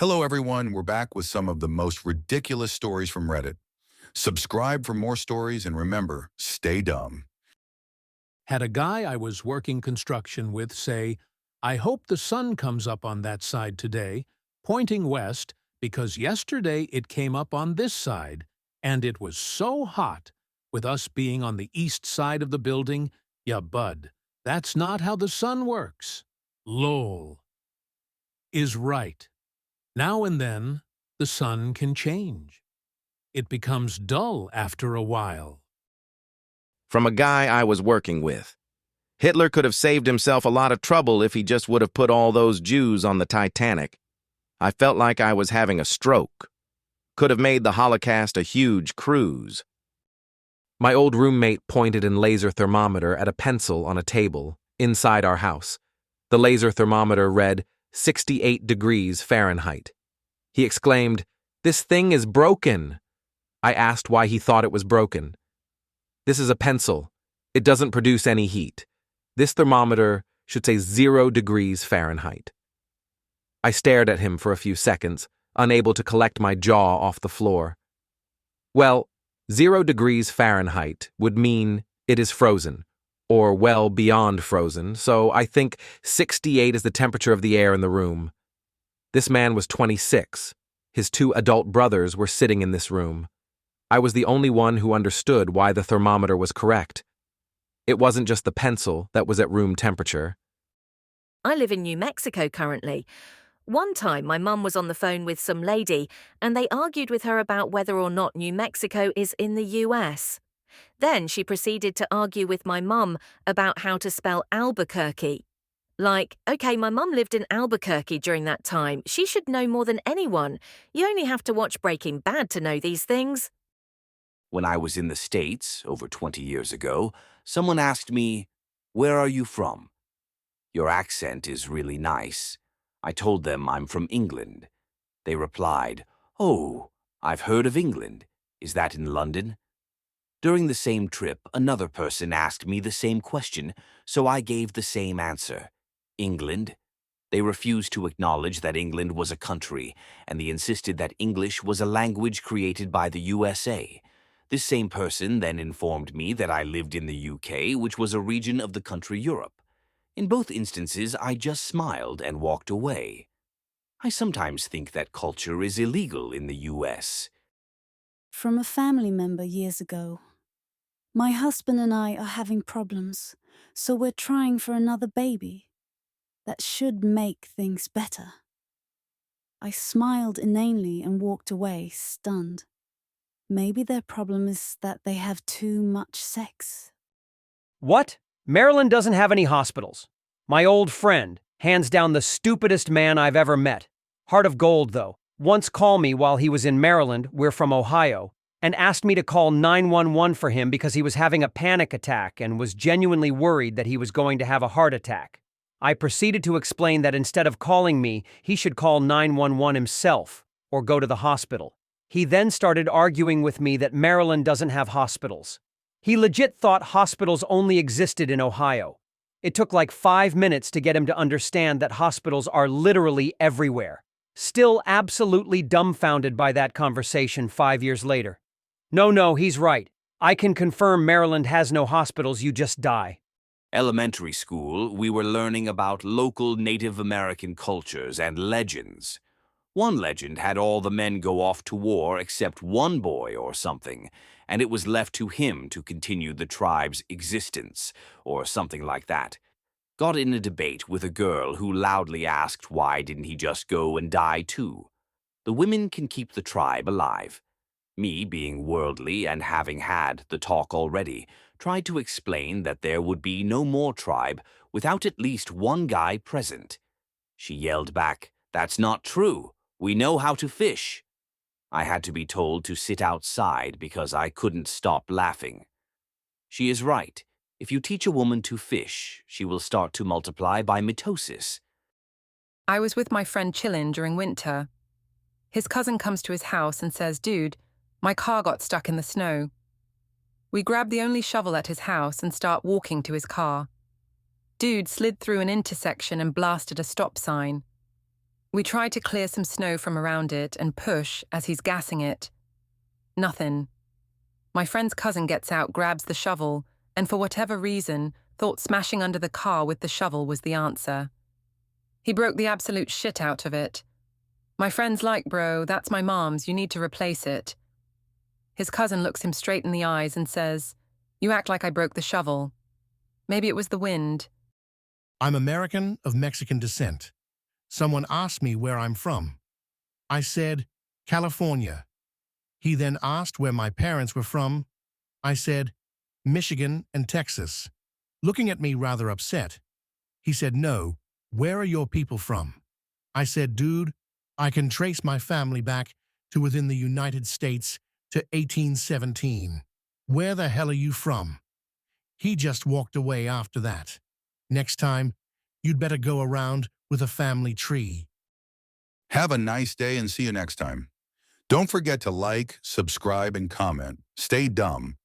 Hello, everyone. We're back with some of the most ridiculous stories from Reddit. Subscribe for more stories and remember, stay dumb. Had a guy I was working construction with say, "I hope the sun comes up on that side today," pointing west because yesterday it came up on this side, and it was so hot, with us being on the east side of the building. Ya bud, that's not how the sun works. Lol. Is right. Now and then, the sun can change. It becomes dull after a while. From a guy I was working with. Hitler could have saved himself a lot of trouble if he just would have put all those Jews on the Titanic. I felt like I was having a stroke. Could have made the Holocaust a huge cruise. My old roommate pointed an laser thermometer at a pencil on a table inside our house. The laser thermometer read 68 degrees Fahrenheit. He exclaimed, "This thing is broken." I asked why he thought it was broken. "This is a pencil. It doesn't produce any heat. This thermometer should say 0 degrees Fahrenheit." I stared at him for a few seconds, unable to collect my jaw off the floor. Well, 0 degrees Fahrenheit would mean it is frozen, or well beyond frozen, so I think 68 is the temperature of the air in the room. This man was 26. His 2 adult brothers were sitting in this room. I was the only one who understood why the thermometer was correct. It wasn't just the pencil that was at room temperature. I live in New Mexico currently. One time my mum was on the phone with some lady and they argued with her about whether or not New Mexico is in the US. Then she proceeded to argue with my mum about how to spell Albuquerque. Like, okay, my mum lived in Albuquerque during that time. She should know more than anyone. You only have to watch Breaking Bad to know these things. When I was in the States, over 20 years ago, someone asked me, "Where are you from?" "Your accent is really nice." I told them I'm from England. They replied, "Oh, I've heard of England. Is that in London?" During the same trip, another person asked me the same question, so I gave the same answer. England. They refused to acknowledge that England was a country, and they insisted that English was a language created by the USA. This same person then informed me that I lived in the UK, which was a region of the country Europe. In both instances, I just smiled and walked away. I sometimes think that culture is illegal in the US. From a family member years ago. My husband and I are having problems, so we're trying for another baby. That should make things better. I smiled inanely and walked away, stunned. Maybe their problem is that they have too much sex. What? Maryland doesn't have any hospitals. My old friend, hands down the stupidest man I've ever met. Heart of gold, though, once called me while he was in Maryland, we're from Ohio, and asked me to call 911 for him because he was having a panic attack and was genuinely worried that he was going to have a heart attack. I proceeded to explain that instead of calling me, he should call 911 himself or go to the hospital. He then started arguing with me that Maryland doesn't have hospitals. He legit thought hospitals only existed in Ohio. It took like 5 minutes to get him to understand that hospitals are literally everywhere. Still absolutely dumbfounded by that conversation 5 years later. No, he's right. I can confirm Maryland has no hospitals, you just die. Elementary school, we were learning about local Native American cultures and legends. One legend had all the men go off to war except one boy or something, and it was left to him to continue the tribe's existence, or something like that. Got in a debate with a girl who loudly asked why didn't he just go and die too. The women can keep the tribe alive. Me, being worldly and having had the talk already, tried to explain that there would be no more tribe without at least one guy present. She yelled back, "That's not true. We know how to fish." I had to be told to sit outside because I couldn't stop laughing. She is right. If you teach a woman to fish, she will start to multiply by mitosis. I was with my friend chillin' during winter. His cousin comes to his house and says, "Dude, my car got stuck in the snow." We grab the only shovel at his house and start walking to his car. Dude slid through an intersection and blasted a stop sign. We try to clear some snow from around it and push as he's gassing it. Nothing. My friend's cousin gets out, grabs the shovel, and for whatever reason, thought smashing under the car with the shovel was the answer. He broke the absolute shit out of it. My friend's like, bro, that's my mom's, you need to replace it. His cousin looks him straight in the eyes and says, you act like I broke the shovel. Maybe it was the wind. I'm American of Mexican descent. Someone asked me where I'm from. I said, California. He then asked where my parents were from. I said, Michigan and Texas. Looking at me rather upset, he said, no, where are your people from? I said, dude, I can trace my family back to within the United States to 1817. Where the hell are you from? He just walked away after that. Next time, you'd better go around with a family tree. Have a nice day and see you next time. Don't forget to like, subscribe, and comment. Stay dumb.